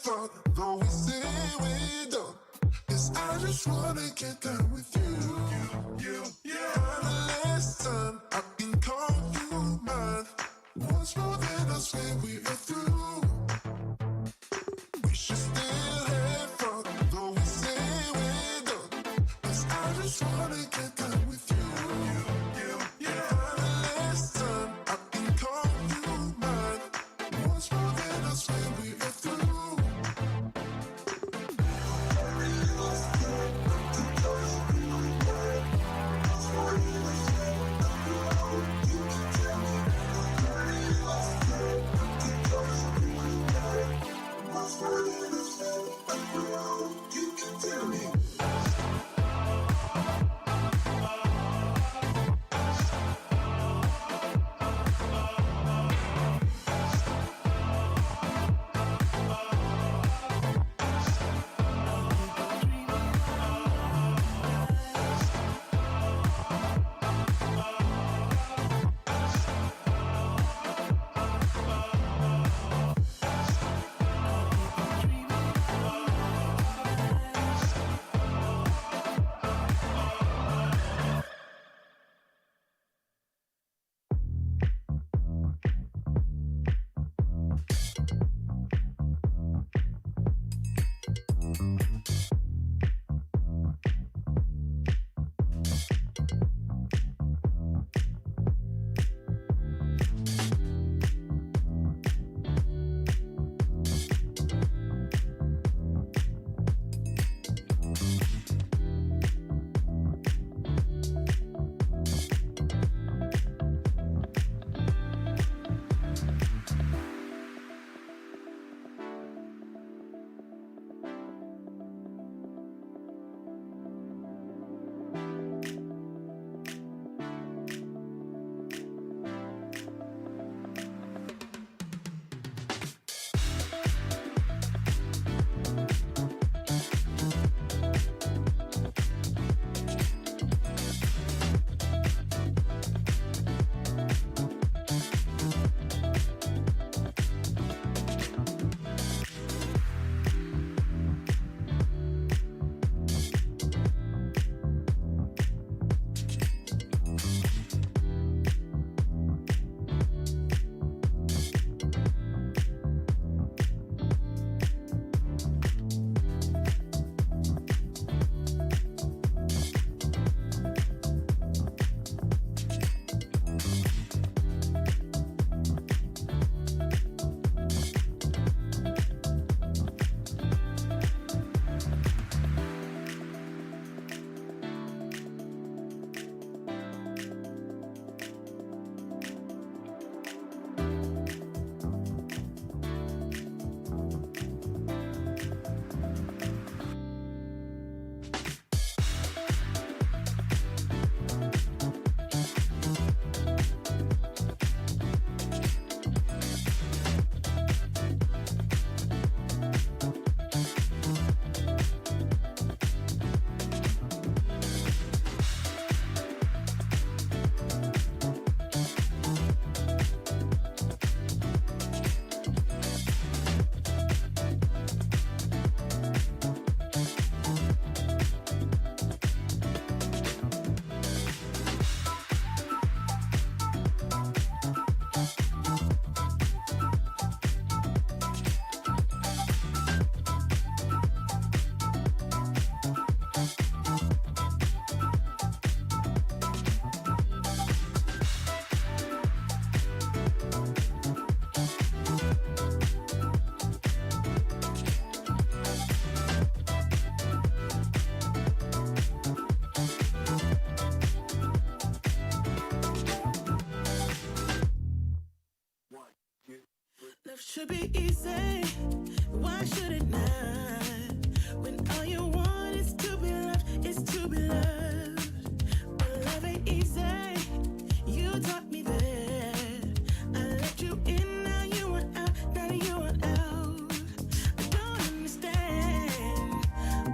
far, though we say we don't. 'Cause I just wanna get down with you. Kinda last time I can call you mine. Once more than I swear we are through. We should still have fun, though we say we don't. 'Cause I just wanna get down with you. Kinda last time I can call you mine. Once more than I swear we are through. You can tell me. Love should be easy, why should it not? When all you want is to be loved, is to be loved. But love ain't easy, you taught me that. I let you in, now you want out, now you want out. I don't understand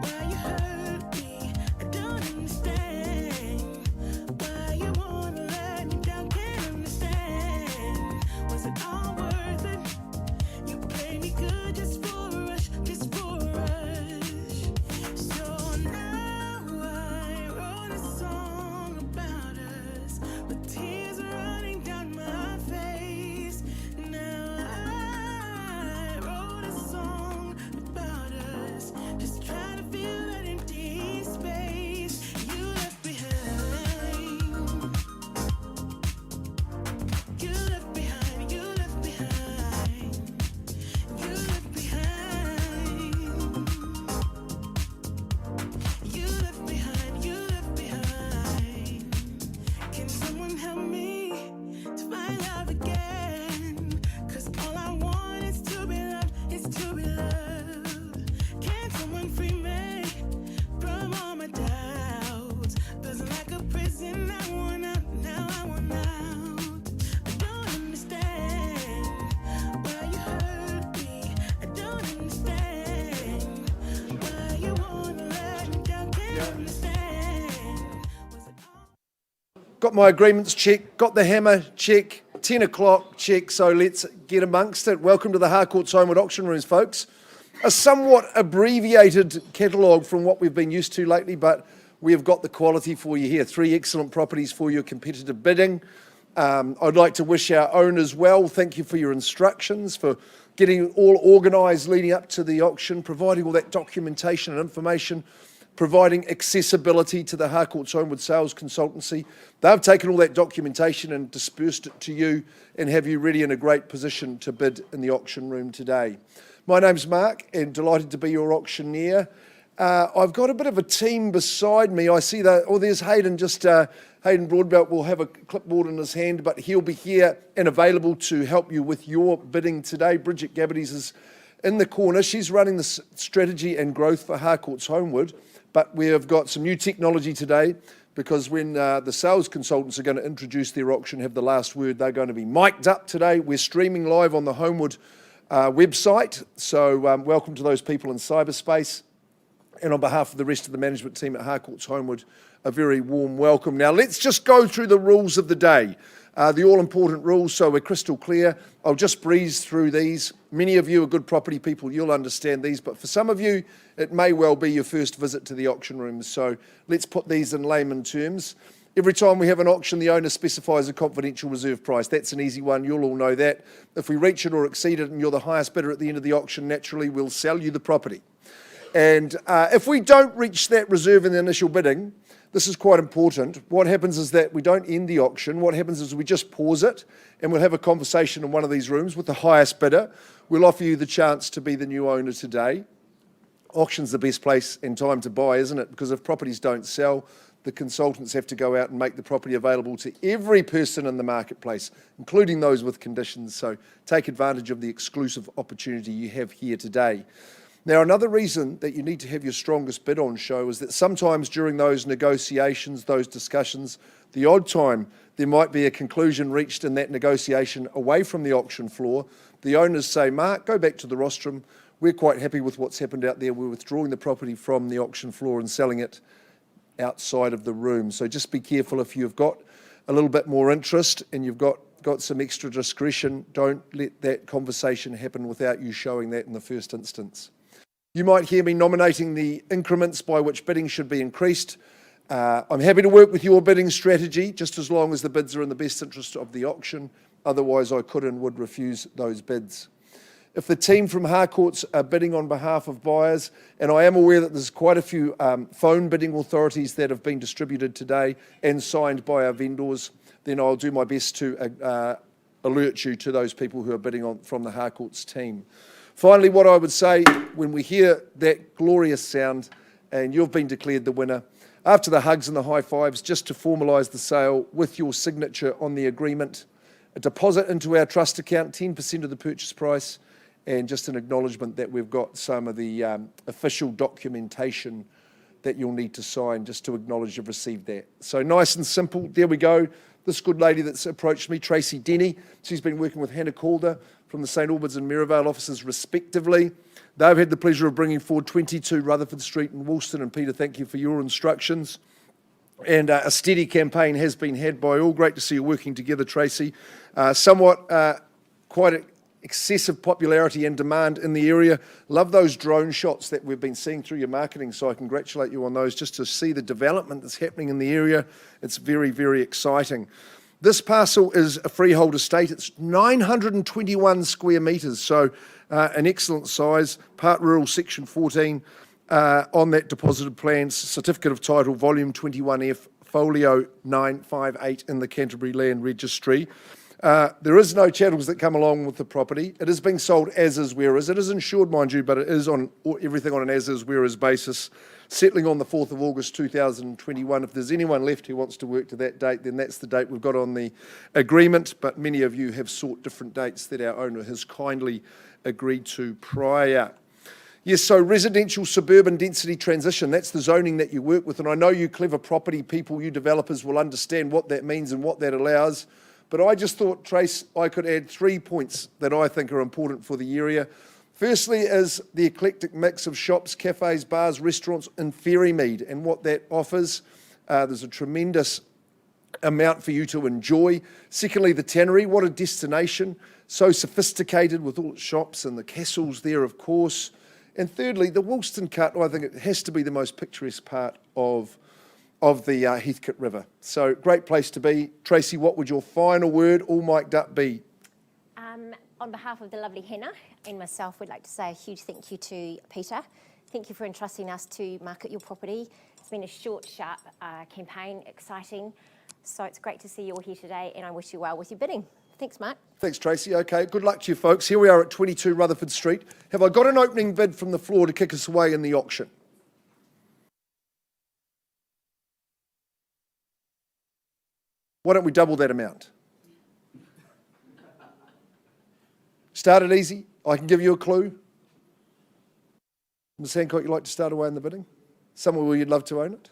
why you hurt me. I don't understand why you wanna let me down. Can't understand, was it all worth it? You play me good just for a rush, got my agreements check, got the hammer check, 10 o'clock check, so let's get amongst it. Welcome to the Harcourts Holmwood auction rooms, folks. A somewhat abbreviated catalogue from what we've been used to lately, but we have got the quality for you here. 3 excellent properties for your competitive bidding. I'd like to wish our owners well. Thank you for your instructions, for getting all organised leading up to the auction, providing all that documentation and information, providing accessibility to the Harcourts Holmwood Sales Consultancy. They've taken all that documentation and dispersed it to you and have you ready in a great position to bid in the auction room today. My name's Mark and delighted to be your auctioneer. I've got a bit of a team beside me. I see that, there's Hayden, Hayden Broadbelt will have a clipboard in his hand, but he'll be here and available to help you with your bidding today. Bridget Gabbities is in the corner. She's running the strategy and growth for Harcourts Holmwood, but we have got some new technology today because when the sales consultants are going to introduce their auction, have the last word, they're going to be mic'd up today. We're streaming live on the Holmwood website, so welcome to those people in cyberspace. And on behalf of the rest of the management team at Harcourts Holmwood, a very warm welcome. Now let's just go through the rules of the day, the all-important rules, so we're crystal clear. I'll just breeze through these. Many of you are good property people, you'll understand these, but for some of you, it may well be your first visit to the auction rooms, so let's put these in layman terms. Every time we have an auction, the owner specifies a confidential reserve price. That's an easy one, you'll all know that. If we reach it or exceed it and you're the highest bidder at the end of the auction, naturally we'll sell you the property. And if we don't reach that reserve in the initial bidding, this is quite important. What happens is that we don't end the auction. What happens is we just pause it and we'll have a conversation in one of these rooms with the highest bidder. We'll offer you the chance to be the new owner today. Auction's the best place and time to buy, isn't it? Because if properties don't sell, the consultants have to go out and make the property available to every person in the marketplace, including those with conditions. So take advantage of the exclusive opportunity you have here today. Now, another reason that you need to have your strongest bid on show is that sometimes during those negotiations, those discussions, the odd time there might be a conclusion reached in that negotiation away from the auction floor. The owners say, Mark, go back to the rostrum. We're quite happy with what's happened out there. We're withdrawing the property from the auction floor and selling it outside of the room. So just be careful if you've got a little bit more interest and you've got some extra discretion. Don't let that conversation happen without you showing that in the first instance. You might hear me nominating the increments by which bidding should be increased. I'm happy to work with your bidding strategy, just as long as the bids are in the best interest of the auction. Otherwise, I could and would refuse those bids. If the team from Harcourts are bidding on behalf of buyers, and I am aware that there's quite a few phone bidding authorities that have been distributed today and signed by our vendors, then I'll do my best to alert you to those people who are bidding on from the Harcourts team. Finally, what I would say, when we hear that glorious sound and you've been declared the winner, after the hugs and the high fives, just to formalise the sale with your signature on the agreement, a deposit into our trust account, 10% of the purchase price, and just an acknowledgement that we've got some of the official documentation that you'll need to sign just to acknowledge you've received that. So nice and simple, there we go. This good lady that's approached me, Tracy Denny, she's been working with Hannah Calder from the St Albans and Merivale offices respectively. They've had the pleasure of bringing forward 22 Rutherford Street in Woolston, and Peter, thank you for your instructions. And a steady campaign has been had by all. Great to see you working together, Tracy. Quite excessive popularity and demand in the area. Love those drone shots that we've been seeing through your marketing, so I congratulate you on those. Just to see the development that's happening in the area, it's very, very exciting. This parcel is a freehold estate. It's 921 square metres, so an excellent size, part rural, section 14, on that deposited plan, certificate of title, volume 21F, folio 958 in the Canterbury Land Registry. There is no chattels that come along with the property. It is being sold as is, where is. It is insured, mind you, but it is on everything on an as is, where is basis, settling on the 4th of August 2021. If there's anyone left who wants to work to that date, then that's the date we've got on the agreement, but many of you have sought different dates that our owner has kindly agreed to prior. Yes, so residential suburban density transition, that's the zoning that you work with, and I know you clever property people, you developers will understand what that means and what that allows. But I just thought, Trace, I could add 3 points that I think are important for the area. Firstly is the eclectic mix of shops, cafes, bars, restaurants in Ferrymead and what that offers. There's a tremendous amount for you to enjoy. Secondly, the tannery, what a destination, so sophisticated with all its shops and the castles there, of course. And thirdly, the Woolston Cut, I think it has to be the most picturesque part of the Heathcote River. So great place to be. Tracy, what would your final word, all mic'd up, be? On behalf of the lovely Henna and myself, we'd like to say a huge thank you to Peter. Thank you for entrusting us to market your property. It's been a short, sharp campaign, exciting. So it's great to see you all here today, and I wish you well with your bidding. Thanks, Mark. Thanks, Tracy. Okay, good luck to you folks. Here we are at 22 Rutherford Street. Have I got an opening bid from the floor to kick us away in the auction? Why don't we double that amount? Start it easy. I can give you a clue. Ms. Hancock, you'd like to start away in the bidding? Somewhere where you'd love to own it?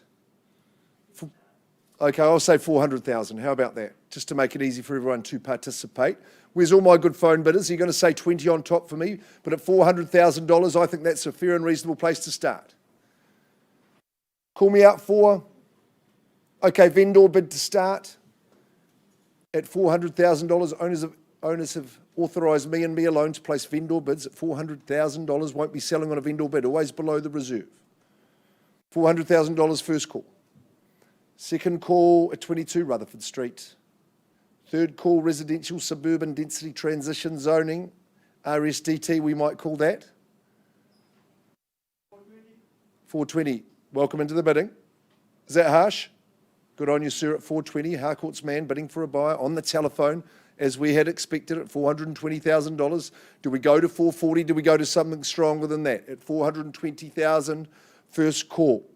Okay, I'll say 400,000. How about that? Just to make it easy for everyone to participate. Where's all my good phone bidders? You're going to say 20 on top for me, but at $400,000, I think that's a fair and reasonable place to start. Call me out for. Okay, vendor bid to start at $400,000. Owners have authorised me and me alone to place vendor bids at $400,000. Won't be selling on a vendor bid, always below the reserve. $400,000 first call. Second call at 22 Rutherford Street. Third call, residential suburban density transition zoning, RSDT we might call that. 420. Welcome into the bidding. Is that harsh? Good on you, sir, at 420. Harcourts man bidding for a buyer on the telephone, as we had expected, at $420,000. Do we go to 440? Do we go to something stronger than that? At 420,000, first call.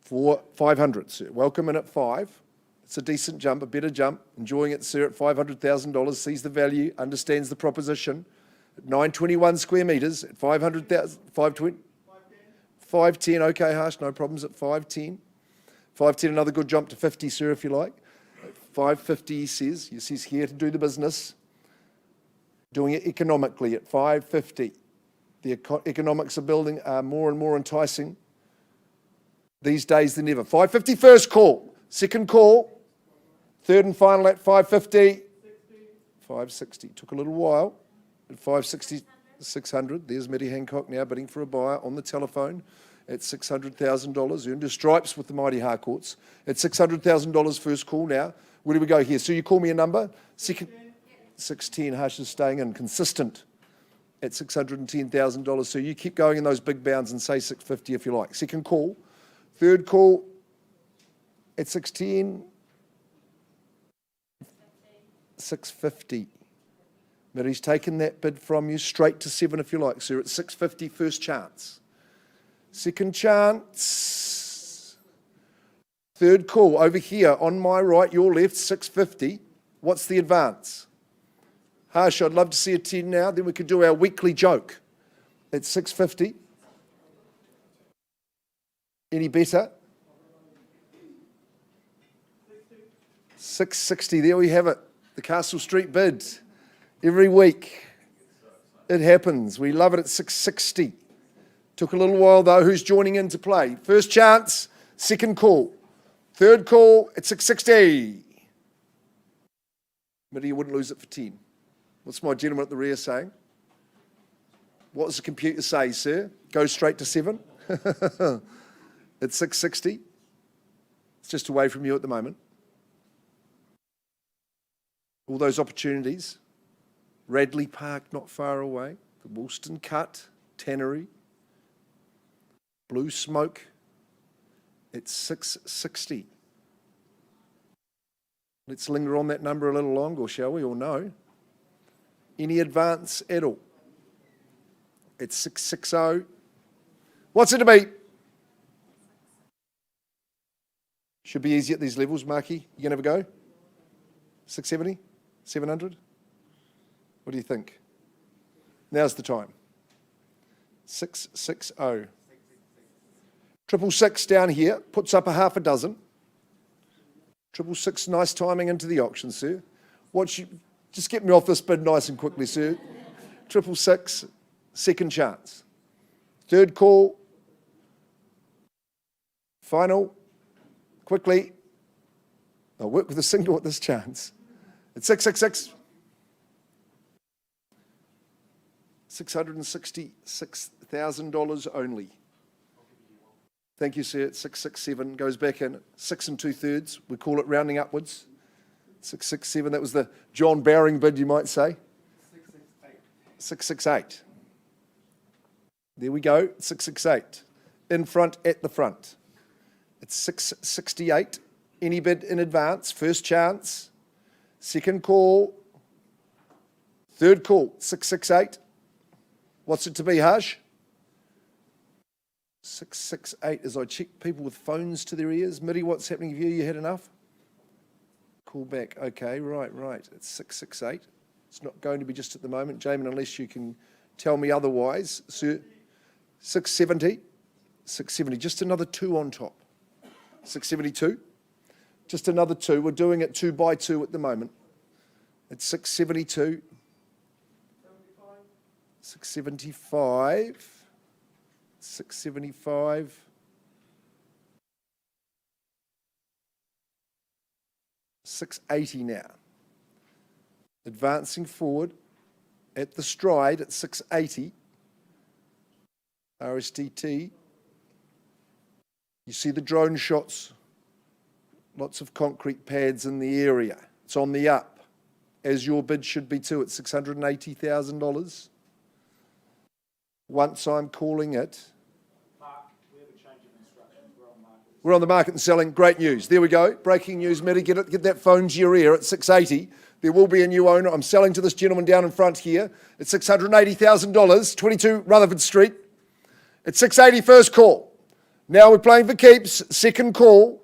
For 500, sir. Welcome in at 5. It's a decent jump, a better jump. Enjoying it, sir, at $500,000. Sees the value, understands the proposition. At 921 square metres, at 500,000, 520. 510, okay, harsh, no problems at 510. 510, another good jump to 50, sir, if you like. At 550, he says. He's here to do the business. Doing it economically at 550. The economics of building are more and more enticing these days than ever. 550 first call. Second call. Third and final at 550. 560. Took a little while. At 560, 600. There's Mitty Hancock now bidding for a buyer on the telephone at $600,000. Earned his stripes with the mighty Harcourts. At $600,000 first call now. Where do we go here? So you call me a number. Second, 610. Harsh is staying in. Consistent at $610,000. So you keep going in those big bounds and say 650 if you like. Second call. Third call at 610, 650. But he's taken that bid from you straight to 7 if you like, sir. At 650, first chance. Second chance. Third call over here on my right, your left, 650. What's the advance? Harsh, I'd love to see a 10 now. Then we could do our weekly joke at 650. Any better? 660, there we have it. The Castle Street bid. Every week it happens. We love it at 660. Took a little while though. Who's joining in to play? First chance, second call. Third call at 660. Mitty, you wouldn't lose it for 10. What's my gentleman at the rear saying? What does the computer say, sir? Go straight to 7? At 660. It's just away from you at the moment. All those opportunities. Radley Park not far away. The Woolston Cut, Tannery. Blue Smoke at 660. Let's linger on that number a little longer, shall we, or no? Any advance at all? At 660. What's it to be? Should be easy at these levels, Marky. You gonna have a go? 670? 700? What do you think? Now's the time. 660. 666 down here, puts up a half a dozen. 666, nice timing into the auction, sir. Just get me off this bid nice and quickly, sir. 666, second chance. Third call. Final. Quickly. I'll work with a single at this chance. It's 666. $666,000 only. Thank you, sir. It's 667. Goes back in 6 2/3. We call it rounding upwards. 667. That was the John Bowring bid, you might say. 668. There we go. 668. In front, at the front. It's 668. Any bid in advance. First chance. Second call. Third call. 668. What's it to be, Harsh? 668 as I check people with phones to their ears. Mitty, what's happening with you? You had enough? Call back. Okay, right. It's 668. It's not going to be just at the moment, Jamin, unless you can tell me otherwise. Sir, 670. 670. Just another 2 on top. 672. Just another 2. We're doing it 2 by 2 at the moment. It's 672. 675. 675. 680 now. Advancing forward at the stride at 680. RSDT. You see the drone shots. Lots of concrete pads in the area. It's on the up, as your bid should be too, at $680,000. Once I'm calling it. We're on the market and selling. Great news. There we go. Breaking news, Mitty. Get that phone to your ear at 680. There will be a new owner. I'm selling to this gentleman down in front here at $680,000, 22 Rutherford Street. It's 680 first call. Now we're playing for keeps. Second call.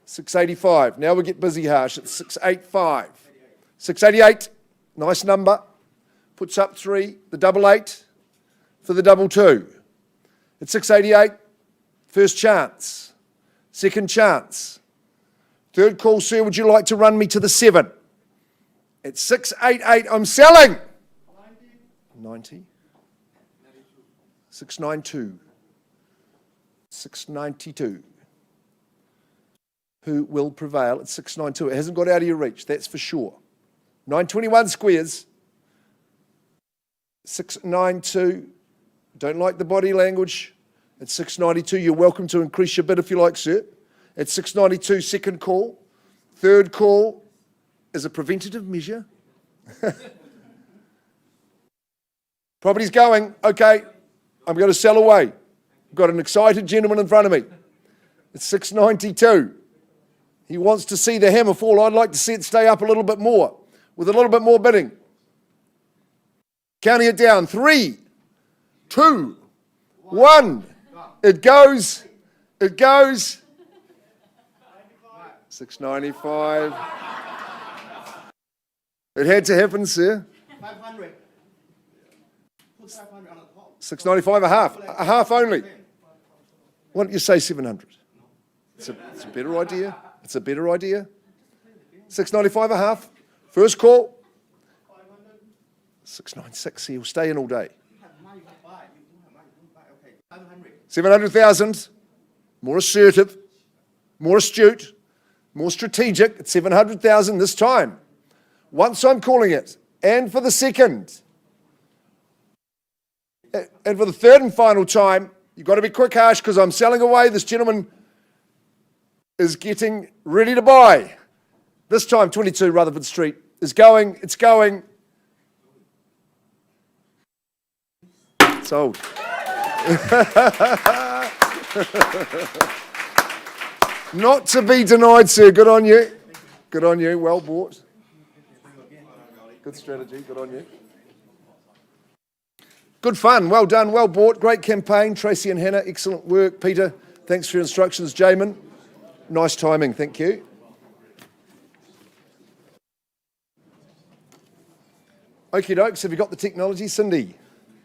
685. Now we get busy, Harsh. It's 685. 688. Nice number. Puts up 3. The 88 for the 22. It's 688. First chance. Second chance. Third call, sir. Would you like to run me to the 7? It's 688. I'm selling. 90. 692. 692. Who will prevail at 692? It hasn't got out of your reach, that's for sure. 921 squares. 692. Don't like the body language. At 692, you're welcome to increase your bid if you like, sir. At 692, second call. Third call is a preventative measure. Property's going. Okay, I'm going to sell away. I've got an excited gentleman in front of me. It's 692. He wants to see the hammer fall. I'd like to see it stay up a little bit more, with a little bit more bidding. Counting it down. 3, 2, 1. It goes. 695. It had to happen, sir. 500. Put 500 on the top. 695, a half only. Why don't you say 700? It's a better idea. It's a better idea. 695, a half. First call. 696. He'll stay in all day. 700,000. More assertive, more astute, more strategic. It's 700,000 this time. Once I'm calling it, and for the second, and for the third and final time, you've got to be quick, Harsh, because I'm selling away. This gentleman is getting ready to buy. This time, 22 Rutherford Street is going. It's going. Sold. Not to be denied, sir. Good on you. Good on you. Well bought. Good strategy. Good on you. Good fun. Well done. Well bought. Great campaign. Tracy and Hannah, excellent work. Peter, thanks for your instructions. Jamin, nice timing. Thank you. Okie dokes. Have you got the technology, Cindy?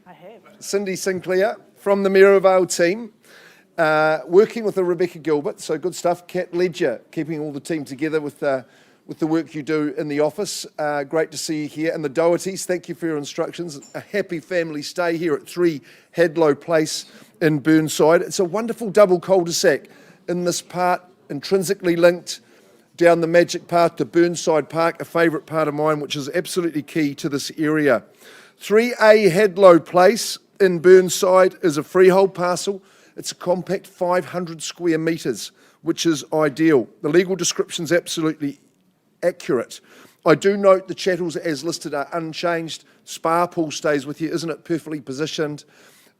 I have. Cindy Sinclair from the Mayorvale team, working with Rebecca Gilbert, so good stuff. Kat Ledger, keeping all the team together with the work you do in the office. Great to see you here. And the Dohertys, thank you for your instructions. A happy family stay here at 3 Hadlow Place in Burnside. It's a wonderful double cul-de-sac in this part, intrinsically linked. down the magic path to Burnside Park, a favourite part of mine, which is absolutely key to this area. 3A Hadlow Place in Burnside is a freehold parcel. It's a compact 500 square metres, which is ideal. The legal description's absolutely accurate. I do note the chattels as listed are unchanged. Spa pool stays with you, isn't it perfectly positioned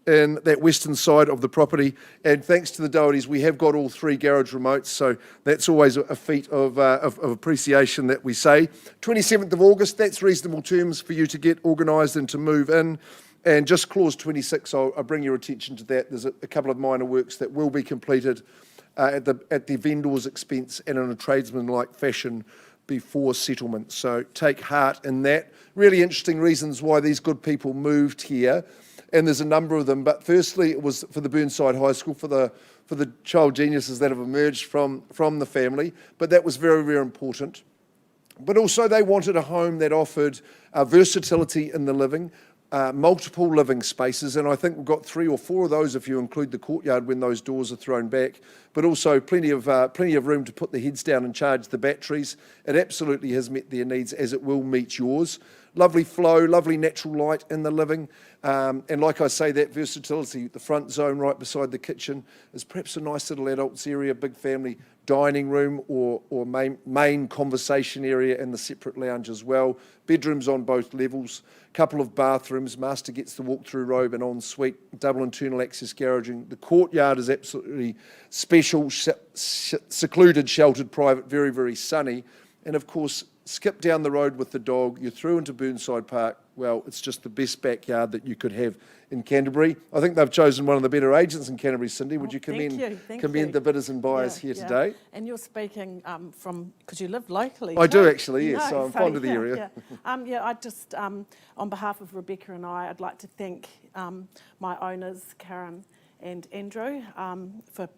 in that western side of the property? And thanks to the Dohertys, we have got all 3 garage remotes, so that's always a feat of appreciation that we say. 27th of August, that's reasonable terms for you to get organised and to move in. And just clause 26, I'll bring your attention to that. There's a couple of minor works that will be completed at the vendor's expense and in a tradesman-like fashion before settlement. So take heart in that. Really interesting reasons why these good people moved here, and there's a number of them. But firstly, it was for the Burnside High School, for the child geniuses that have emerged from the family. But that was very, very important. But also they wanted a home that offered versatility in the living, multiple living spaces, and I think we've got 3 or 4 of those if you include the courtyard when those doors are thrown back, but also plenty of room to put the heads down and charge the batteries. It absolutely has met their needs, as it will meet yours. Lovely flow, lovely natural light in the living, and like I say, that versatility, the front zone right beside the kitchen is perhaps a nice little adults area, big family dining room or main conversation area, and the separate lounge as well. Bedrooms on both levels, couple of bathrooms, master gets the walk-through robe and ensuite, double internal access garaging. The courtyard is absolutely special, secluded, sheltered, private, very, very sunny. And of course, skip down the road with the dog, you're through into Burnside Park. Well, it's just the best backyard that you could have in Canterbury. I think they've chosen one of the better agents in Canterbury, Cindy. Would you commend the bidders and buyers here today? And you're speaking from, because you live locally. I do actually, yes, so I'm fond of the area. I just, on behalf of Rebecca and I'd like to thank my owners, Karen and Andrew, for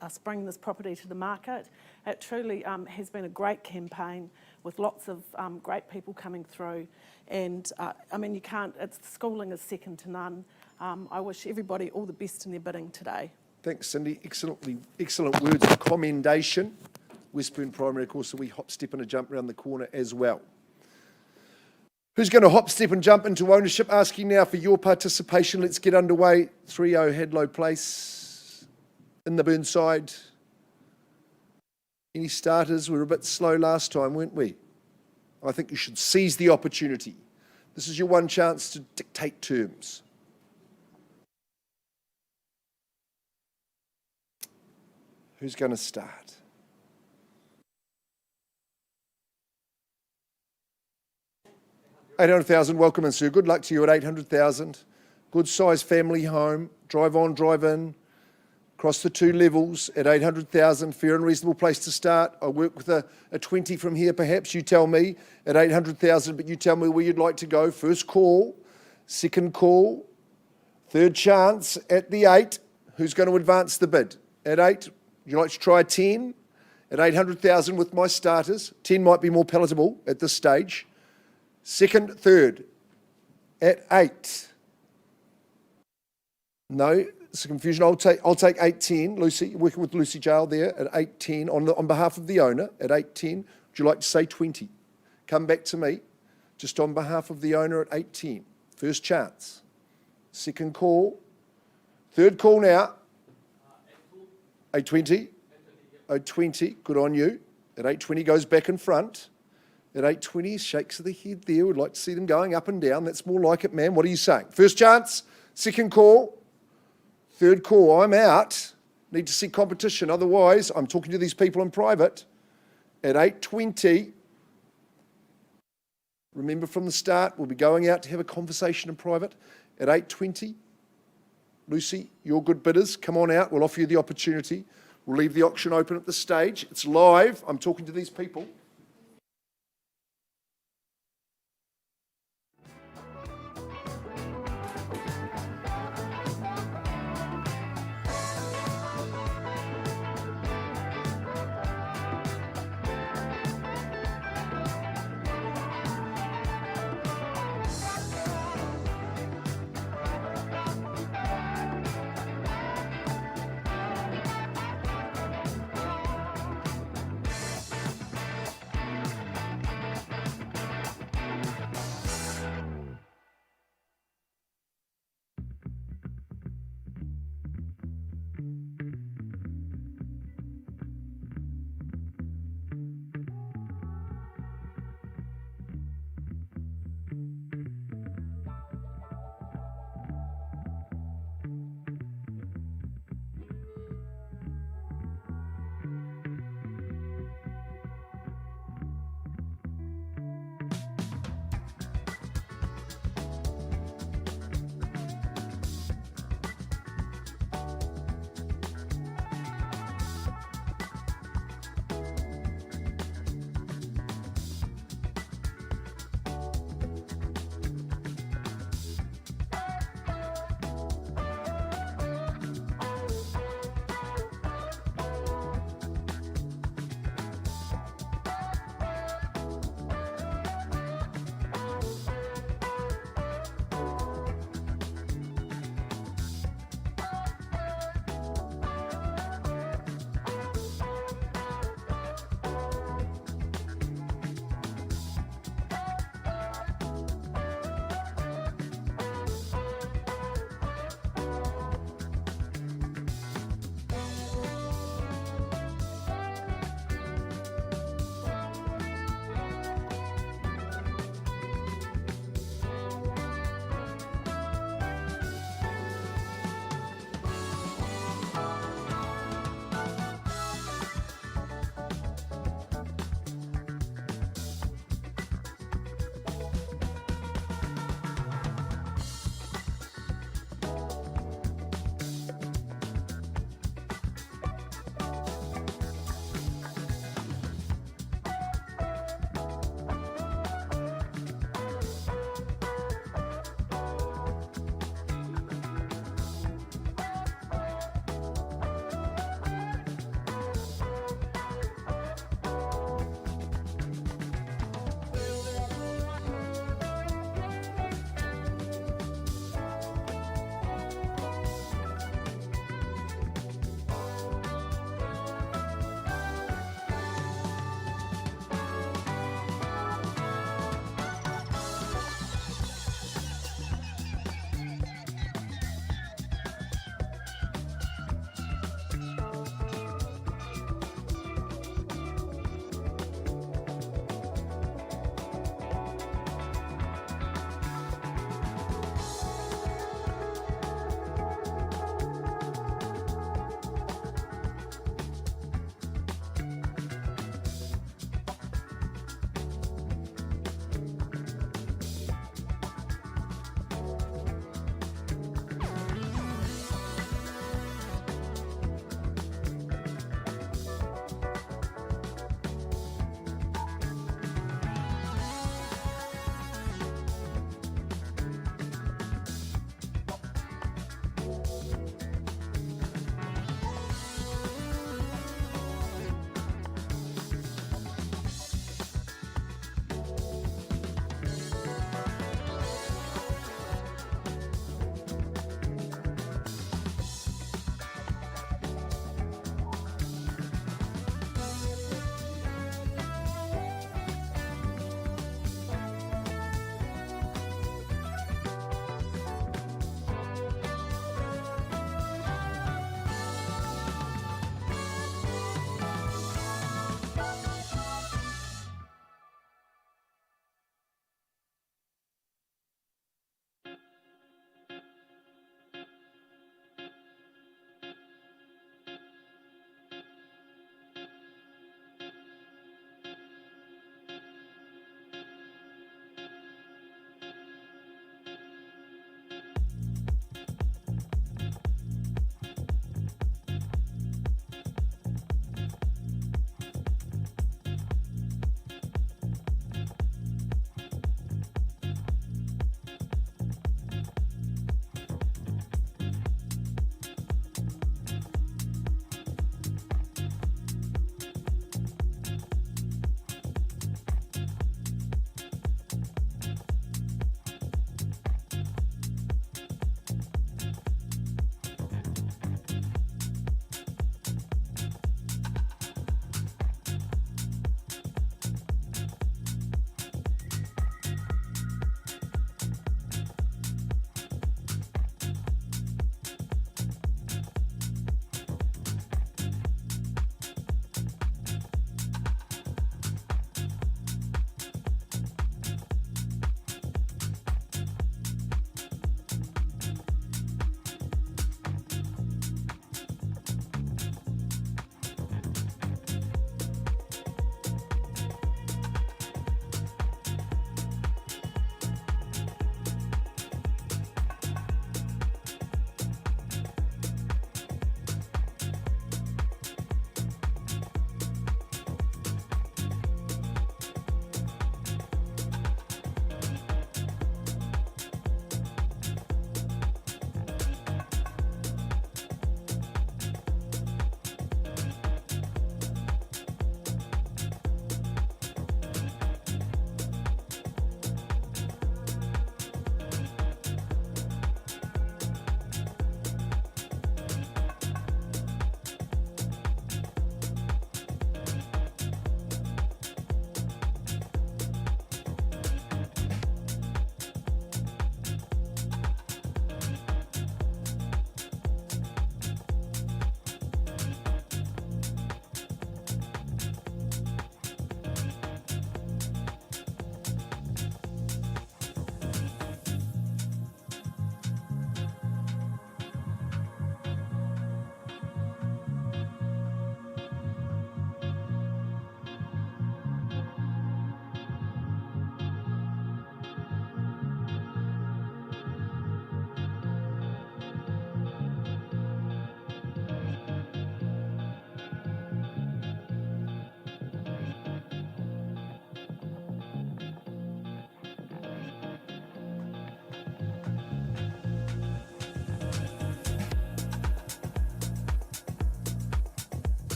us bringing this property to the market. It truly has been a great campaign with lots of great people coming through. And I mean, schooling is second to none. I wish everybody all the best in their bidding today. Thanks, Cindy. Excellent words of commendation. Westburn Primary, of course, so we hop, step and a jump around the corner as well. Who's going to hop, step and jump into ownership? Asking now for your participation. Let's get underway. 3O Hadlow Place in the Burnside. Any starters? We were a bit slow last time, weren't we? I think you should seize the opportunity. This is your one chance to dictate terms. Who's going to start? $800,000, welcome and sir. Good luck to you at $800,000. Good size family home, drive on, drive in. Across the 2 levels at $800,000, fair and reasonable place to start. I work with a 20 from here, perhaps. You tell me at $800,000, but you tell me where you'd like to go. First call, second call, third chance at the 8. Who's going to advance the bid? At 8, would you like to try 10? At $800,000 with my starters. 10 might be more palatable at this stage. Second, third at 8. No. It's a confusion. I'll take 810. Lucy, you're working with Lucy Jail there at 810 on behalf of the owner at 810. Would you like to say 20? Come back to me, just on behalf of the owner at 810. First chance. Second call. Third call now. 820. 820. Good on you. At 820 goes back in front. At 820 shakes of the head there. We'd like to see them going up and down. That's more like it, man. What are you saying? First chance. Second call. Third call, I'm out. Need to see competition. Otherwise, I'm talking to these people in private. At 8:20, remember from the start, we'll be going out to have a conversation in private. At 8:20, Lucy, you're good bidders. Come on out. We'll offer you the opportunity. We'll leave the auction open at the stage. It's live. I'm talking to these people.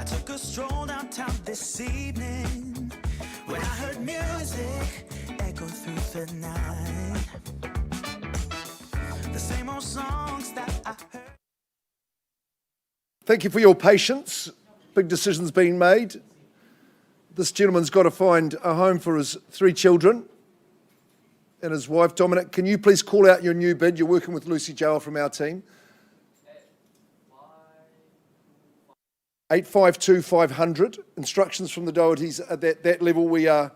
took a stroll downtown this evening when I heard music echo through the night. The same old songs that I heard. Thank you for your patience. Big decisions being made. This gentleman's got to find a home for his 3 children and his wife. Dominic, can you please call out your new bid? You're working with Lucy Joel from our team. 852,500. Instructions from the Dohertys at that level. We are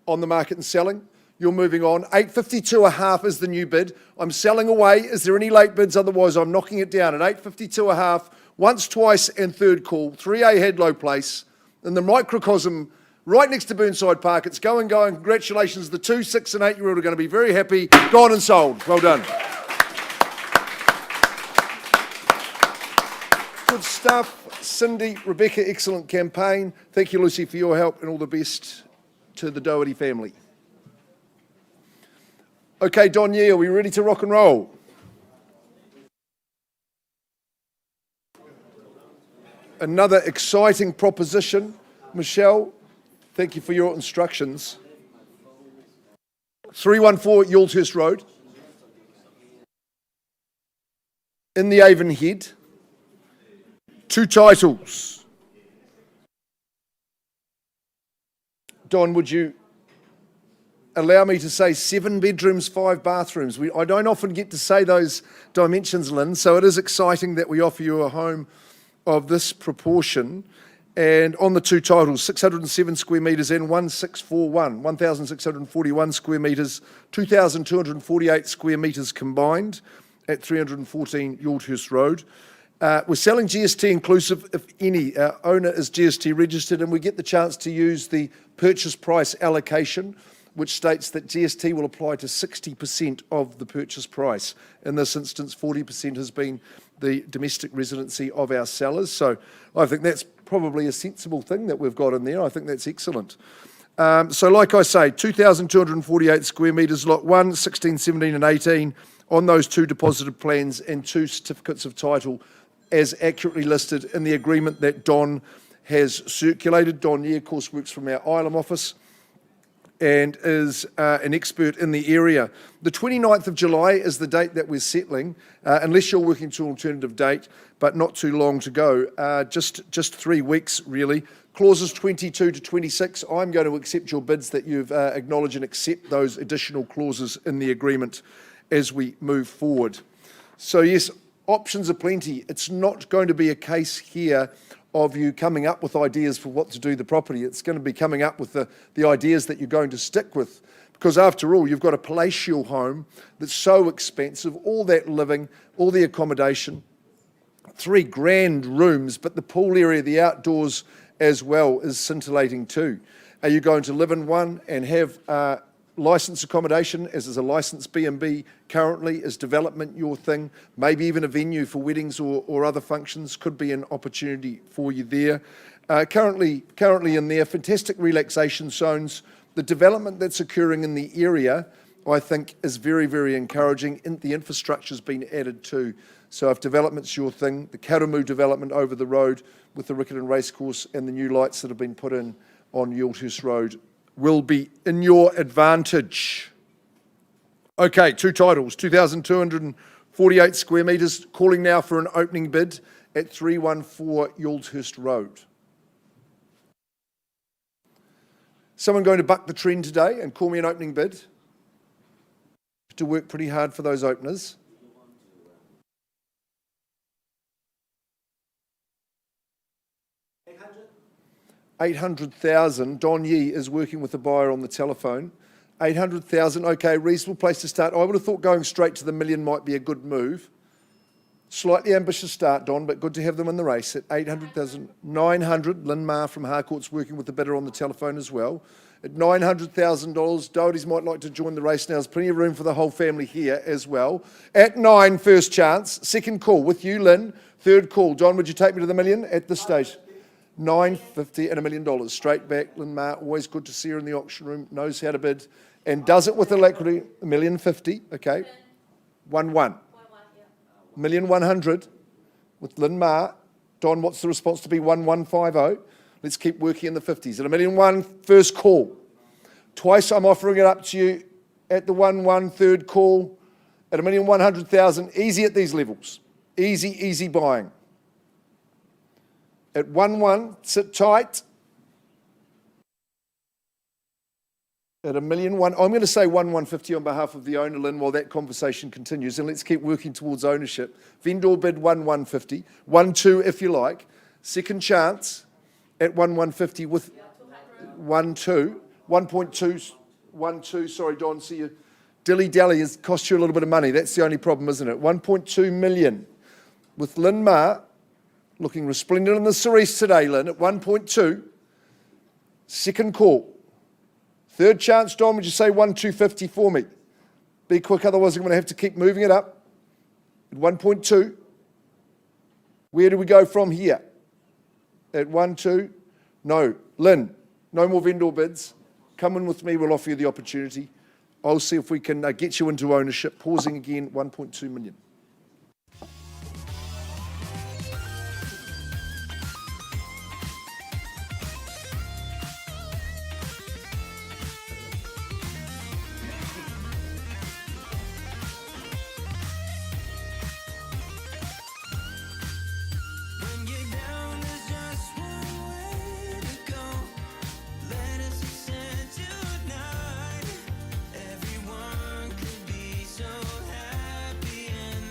on the market and selling. You're moving on. 852.5 is the new bid. I'm selling away. Is there any late bids? Otherwise, I'm knocking it down at 852.5. Once, twice, and third call. 3A Hadlow Place in the microcosm right next to Burnside Park. It's going. Congratulations. The 2, 6, and 8-year-old are going to be very happy. Gone and sold. Well done. Good stuff. Cindy, Rebecca, excellent campaign. Thank you, Lucy, for your help, and all the best to the Doherty family. Okay, Don Yee, are we ready to rock and roll? Another exciting proposition. Michelle, thank you for your instructions. 314 Yardhurst Road. In the Avon Head. 2 titles. Don, would you allow me to say 7 bedrooms, 5 bathrooms? I don't often get to say those dimensions, Lynn, so it is exciting that we offer you a home of this proportion. And on the 2 titles, 607 square metres and 1641, 1,641 square metres, 2,248 square metres combined at 314 Yardhurst Road. We're selling GST inclusive, if any. Our owner is GST registered, and we get the chance to use the purchase price allocation, which states that GST will apply to 60% of the purchase price. In this instance, 40% has been the domestic residency of our sellers. So I think that's probably a sensible thing that we've got in there. I think that's excellent. So like I say, 2,248 square metres, lot 1, 16, 17 and 18 on those 2 deposited plans and 2 certificates of title as accurately listed in the agreement that Don has circulated. Don Yee, of course, works from our Ilam office and is an expert in the area. The 29th of July is the date that we're settling, unless you're working to an alternative date, but not too long to go. Just 3 weeks, really. Clauses 22 to 26, I'm going to accept your bids that you've acknowledged and accept those additional clauses in the agreement as we move forward. So yes, options are plenty. It's not going to be a case here of you coming up with ideas for what to do the property. It's going to be coming up with the ideas that you're going to stick with. Because after all, you've got a palatial home that's so expensive, all that living, all the accommodation, 3 grand rooms, but the pool area, the outdoors as well is scintillating too. Are you going to live in one and have licensed accommodation, as is a licensed B&B currently? Is development your thing? Maybe even a venue for weddings or other functions could be an opportunity for you there. Currently in there, fantastic relaxation zones. The development that's occurring in the area, I think, is very, very encouraging. The infrastructure's been added too. So if development's your thing, the Karamu development over the road with the Riccarton Racecourse and the new lights that have been put in on Yardhurst Road will be in your advantage. Okay, 2 titles, 2,248 square metres, calling now for an opening bid at 314 Yardhurst Road. Someone going to buck the trend today and call me an opening bid? Have to work pretty hard for those openers. $800,000. Don Yee is working with the buyer on the telephone. $800,000, okay, reasonable place to start. I would have thought going straight to the million might be a good move. Slightly ambitious start, Don, but good to have them in the race at 800,000. 900, Lynn Ma from Harcourts working with the bidder on the telephone as well. At $900,000, Doherty's might like to join the race now. There's plenty of room for the whole family here as well. At 9, first chance. Second call with you, Lynn. Third call. Don, would you take me to the million at this stage? 950 and $1 million. Straight back, Lynn Ma, always good to see her in the auction room, knows how to bid, and does it with alacrity. $1,050,000, okay. 1-1. $1,100,000 with Lynn Ma Don, what's the response to be 1150? Let's keep working in the 50s. At $1,000,001, first call. Twice I'm offering it up to you at the 1-1, third call. At $1,100,000, easy at these levels. Easy, easy buying. At 1-1, sit tight. At $1,000,001, I'm going to say 1,150 on behalf of the owner, Lynn, while that conversation continues, and let's keep working towards ownership. Vendor bid 1,150, 1-2 if you like. Second chance at 1,150 with 1-2, 1.2, 1-2. Sorry, Don, see you. Dilly-dally has cost you a little bit of money. That's the only problem, isn't it? 1.2 million with Lynn Ma looking resplendent in the cerise today, Lynn, at 1.2. Second call. Third chance, Don, would you say 1,250 for me? Be quick, otherwise I'm going to have to keep moving it up. At 1.2. Where do we go from here? At 1-2? No. Lynn, no more vendor bids. Come in with me, we'll offer you the opportunity. I'll see if we can get you into ownership. Pausing again, 1.2 million. When you're down, there's just one way to go. Let us ascend tonight. Everyone could be so happy and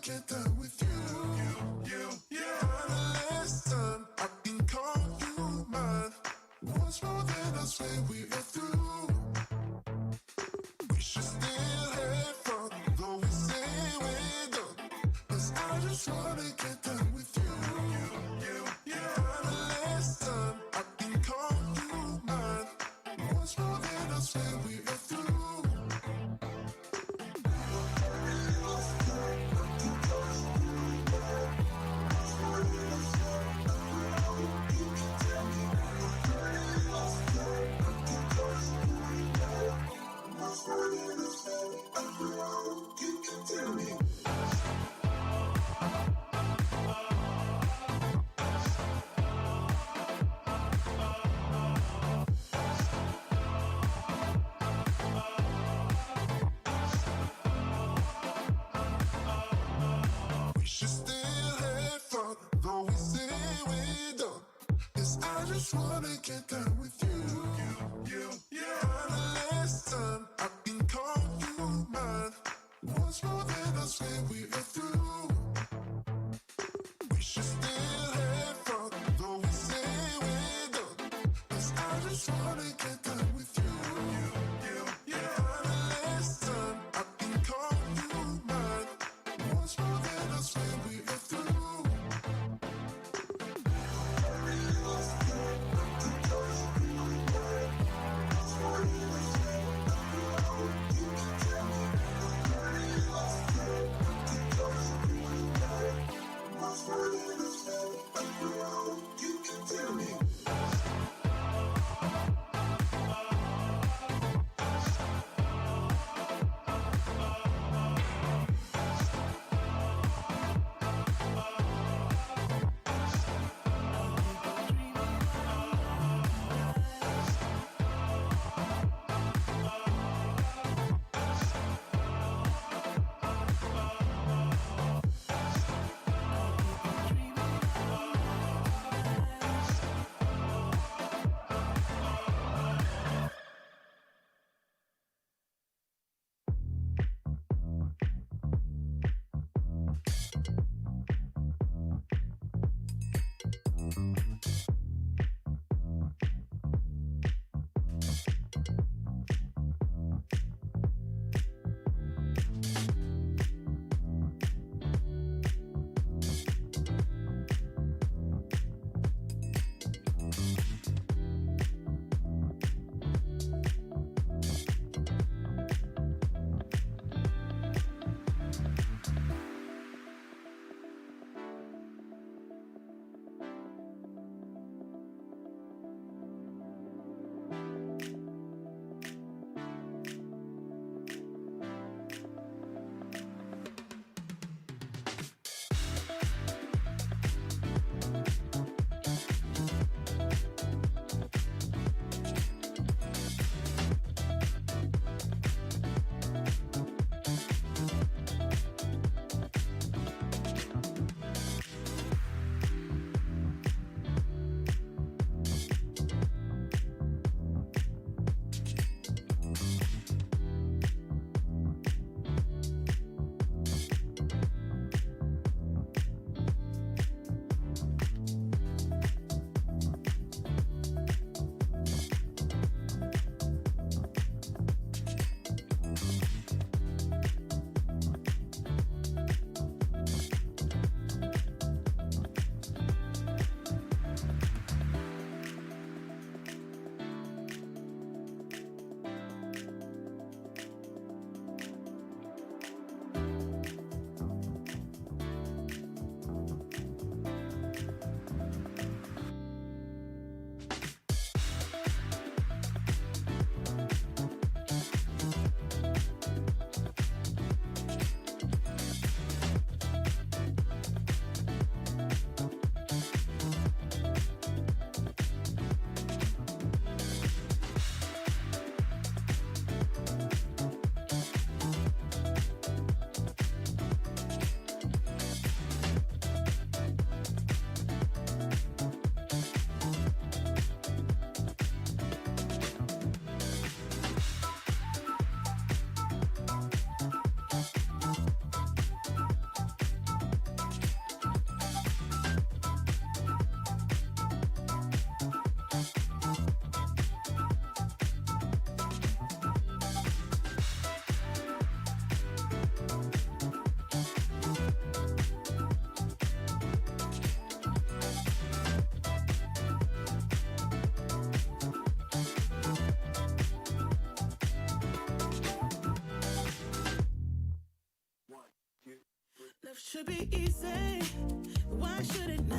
get down with you. Kinda less time, I can call you mine. Once more than I swear we are through. We should still have fun, though we say we're done. 'Cause I just wanna get down with you. Kinda less time, I can call you mine. Once more than I swear we are through. We should still have fun, though we say we're done. 'Cause I just wanna get down with you. Kinda less time, I can call you mine. Once more than I swear we are through. We should still have fun, though we say we're done. 'Cause I just wanna get down with you. Kinda less time, I can call you mine. Once more than I swear we are through. should be easy. Why should it not?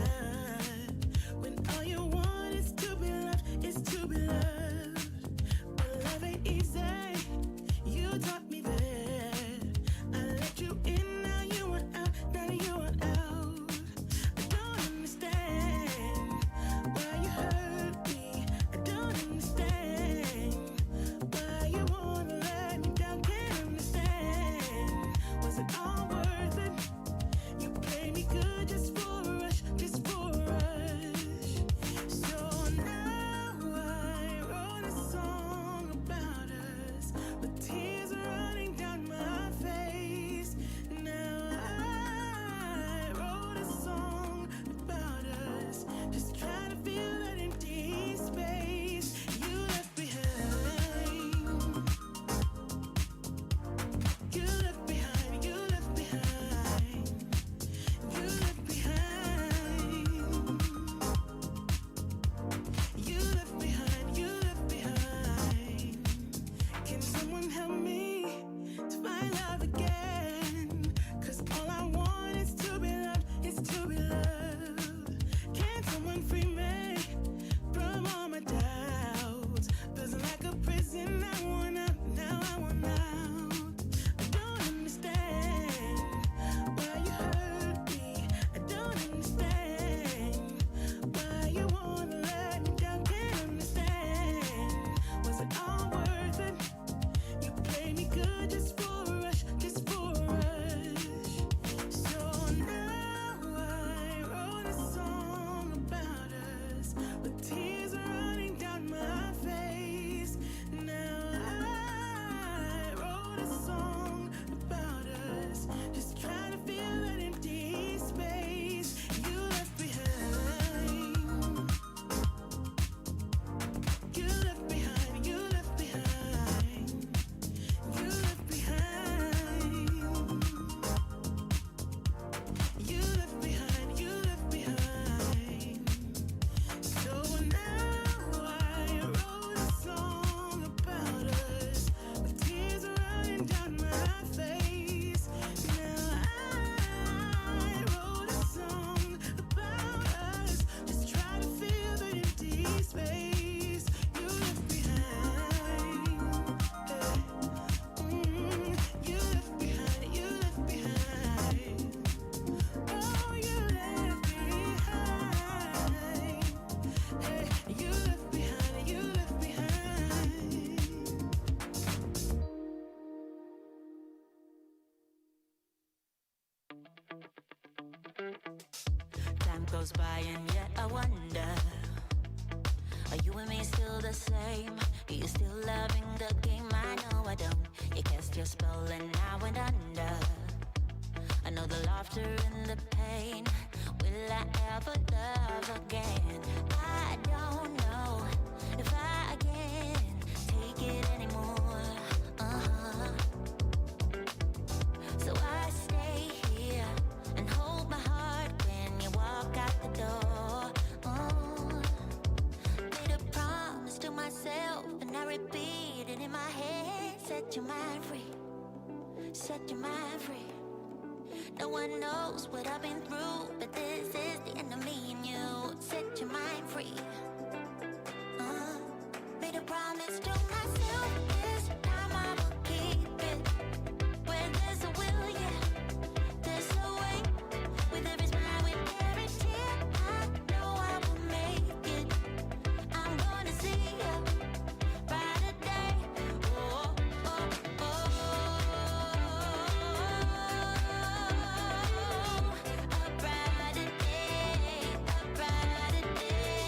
When all you want is to be loved, is to be loved. But love ain't easy. You taught me that. I let you in, now you want out, now you want out. I don't understand why you hurt me. I don't understand why you wanna let me down. Can't understand. Was it all worth it? You played me good just for a rush, just for a rush. So now I wrote a song about us, with tears running down my face. Now I wrote a song about us, just trying to fill that empty space you left behind. You left behind, you left behind. You left behind. You left behind, you left behind. Can someone help me to find love again? 'Cause all I want is to be loved, is to be loved. Can someone free me from all my doubts? Feels like a prison, I want out, now I want out. I don't understand why you hurt me. I don't understand why you wanna let me down. Can't understand. Was it all worth it? You played me good just for a rush, just for a rush. So now I wrote a song about us, with tears running down my face. Now I wrote a song about us, just trying to fill that empty space you left behind. You left behind, you left behind. You left behind. You left behind, you left behind. So now I wrote a song about us, with tears running down my face. Now I wrote a song about us, just trying to fill the empty space you left behind. You left behind, you left behind. Oh, you left behind. You left behind, you left behind. Time goes by and yet I wonder, are you and me still the same? Are you still loving the game? I know I don't. You cast your spell and I went under. I know the laughter and the pain. Will I ever love again? I don't know if I can take it anymore. So I stay here and hold my heart when you walk out the door. Made a promise to myself and I repeat it in my head. Set your mind free, set your mind free. No one knows what I've been through, but this is the end of me and you. Set your mind free. Made a promise to myself, this time I will keep it. Where there's a will, yeah, there's a way. With every smile, with every tear, I know I will make it. I'm gonna see a brighter day. Oh, oh, oh. A brighter day, a brighter day.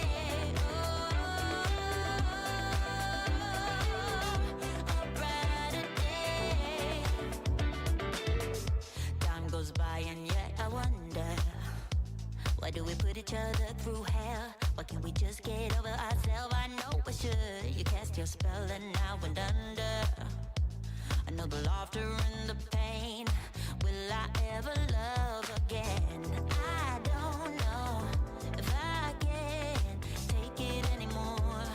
A brighter day. Time goes by and yet I wonder, why do we put each other through hell? Why can't we just get over ourselves? I know I should. You cast your spell and I went under. I know the laughter and the pain. Will I ever love again? I don't know if I can take it anymore.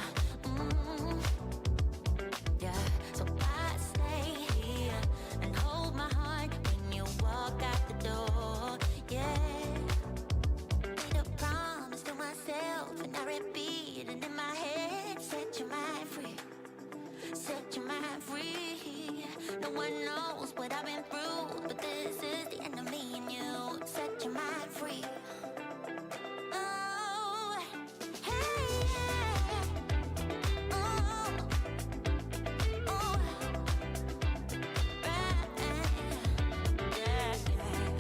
Yeah, so I stay here and hold my heart when you walk out the door. mind free. Set your mind free. No one knows what I've been through, but this is the end of me and you. Set your mind free. Oh, hey, yeah. Oh, oh, right, yeah, yeah.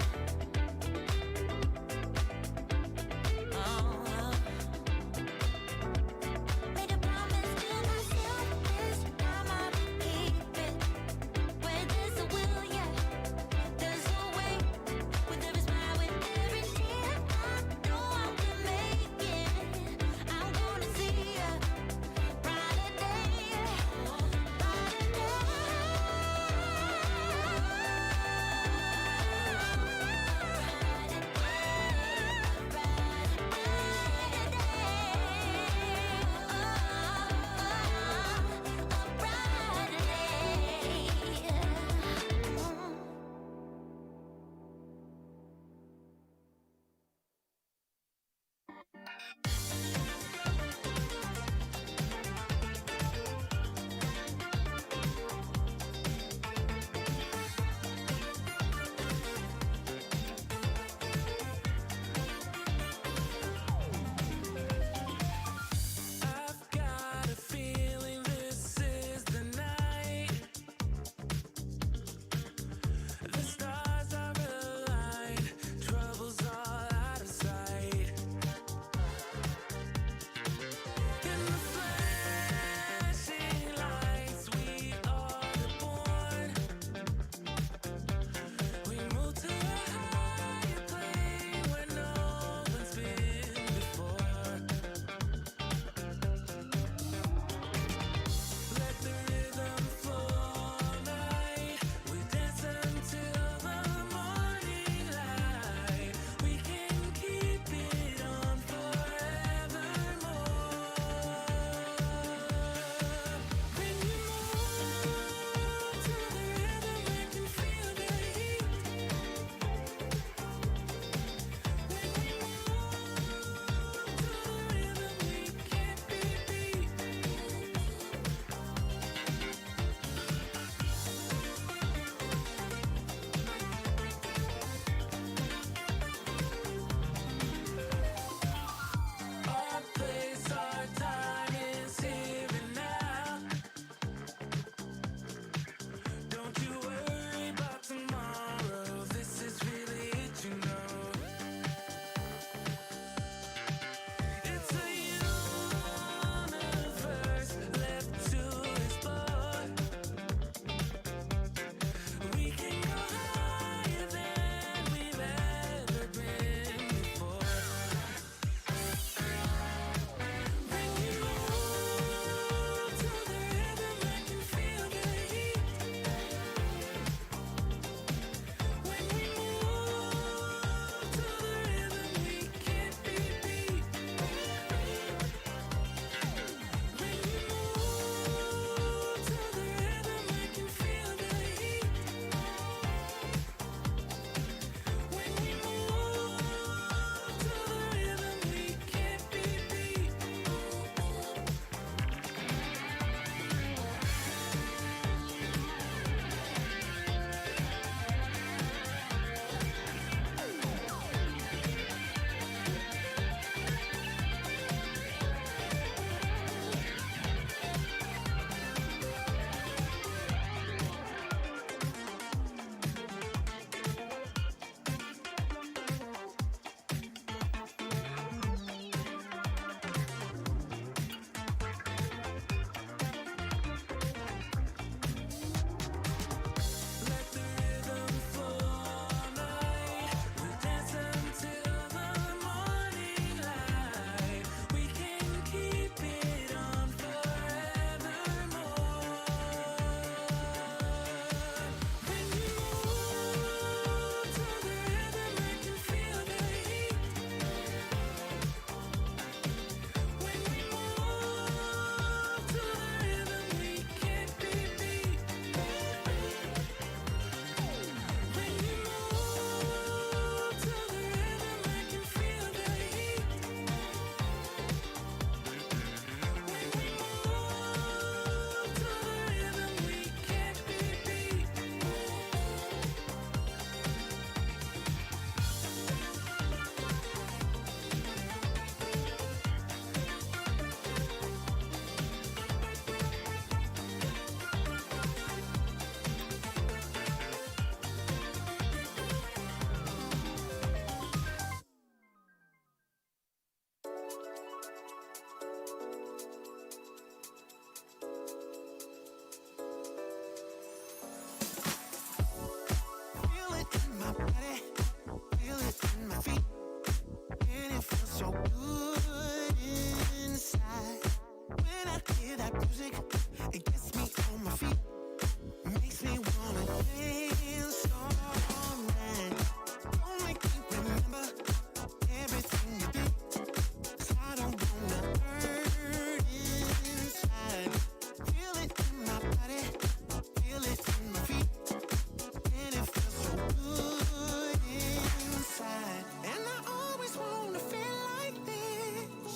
Oh, made a promise to myself, this time I'll keep it. Where there's a will, yeah, there's a way. Where there is power, with every tear, It gets me on my feet, makes me wanna dance all night. Don't make me remember everything you did, 'cause I don't wanna hurt inside. Feel it in my body, feel it in my feet, and it feels so good inside. And I always wanna feel like this.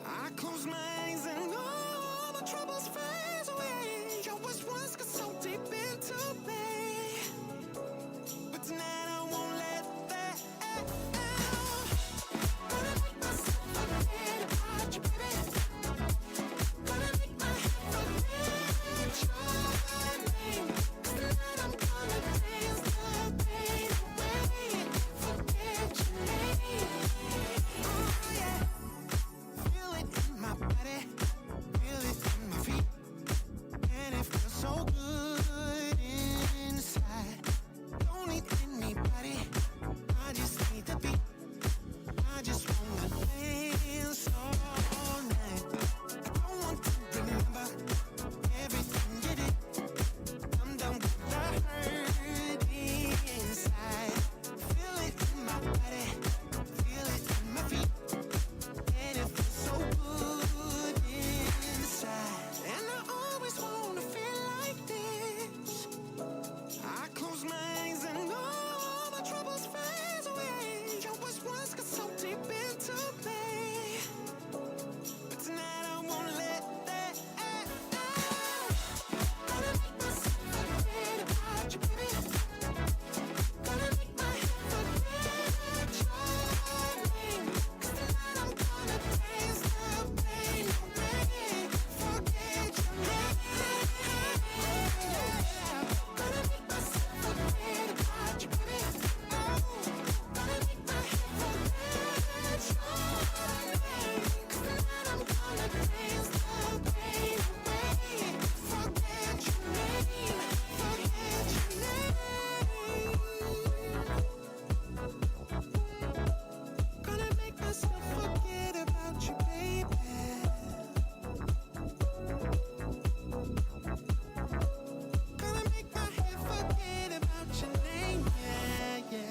I close my eyes and all my troubles fade away. Your words once got so deep into me, but tonight I won't let that out. Gonna make myself forget about you, baby. Gonna make my head forget your name. 'Cause tonight I'm gonna dance the pain away. Forget your name. Oh yeah. Feel it in my body, feel it in my feet, and it feels so good inside. Don't need anybody, I just need the beat. I just wanna dance all night. I don't want to remember everything you did. I'm done with the hurt inside. Feel it in my body, feel it in my feet, and it feels so good inside. And I always wanna feel like this. I close my eyes and all my troubles fade away. Your words once got so deep into me, but tonight I won't let that out. Gonna make myself forget about you, baby. Gonna make my head forget your name. 'Cause tonight I'm gonna dance the pain away. Forget your name. Gonna make myself forget about you, baby. Oh, gonna make my head forget your name. 'Cause tonight I'm gonna dance the pain away. Forget your name. Forget your name. Gonna make myself forget about you, baby. Gonna make my head forget about your name, yeah, yeah.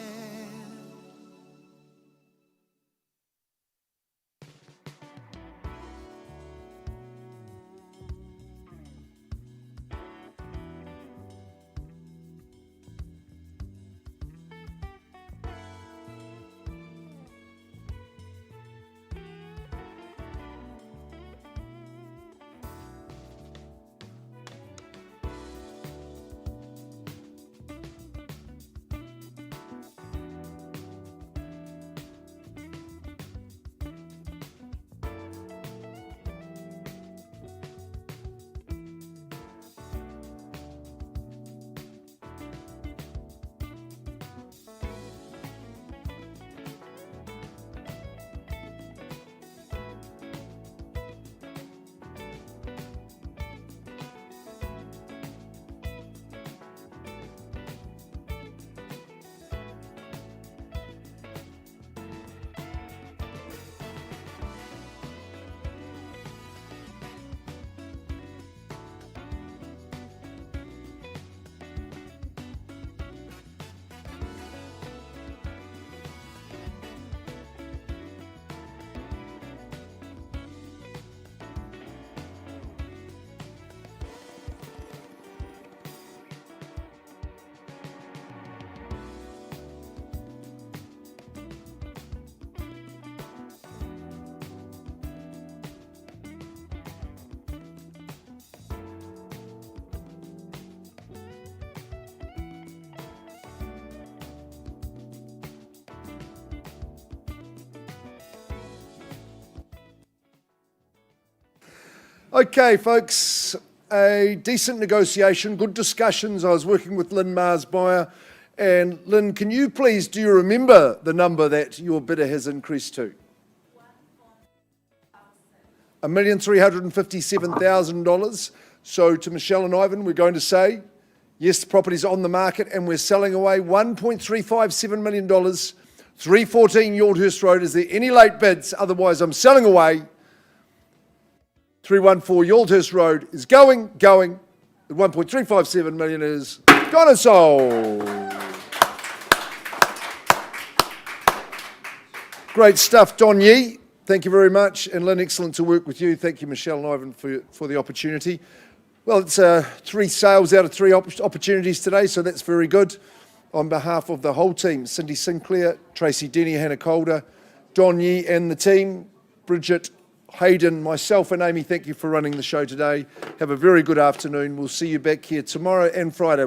Okay, folks, a decent negotiation, good discussions. I was working with Lynn Marsmeyer. And Lynn, can you please, do you remember the number that your bidder has increased to? $1,357,000. So to Michelle and Ivan, we're going to say, yes, the property's on the market and we're selling away $1.357 million, 314 Yardhurst Road. Is there any late bids? Otherwise, I'm selling away 314 Yardhurst Road is going. The 1.357 million is gone and sold. Great stuff, Don Yee. Thank you very much. And Lynn, excellent to work with you. Thank you, Michelle and Ivan, for the opportunity. Well, it's 3 sales out of 3 opportunities today, so that's very good. On behalf of the whole team, Cindy Sinclair, Tracy Denny, Hannah Calder, Don Yee and the team, Bridget, Hayden, myself and Amy, thank you for running the show today. Have a very good afternoon. We'll see you back here tomorrow and Friday.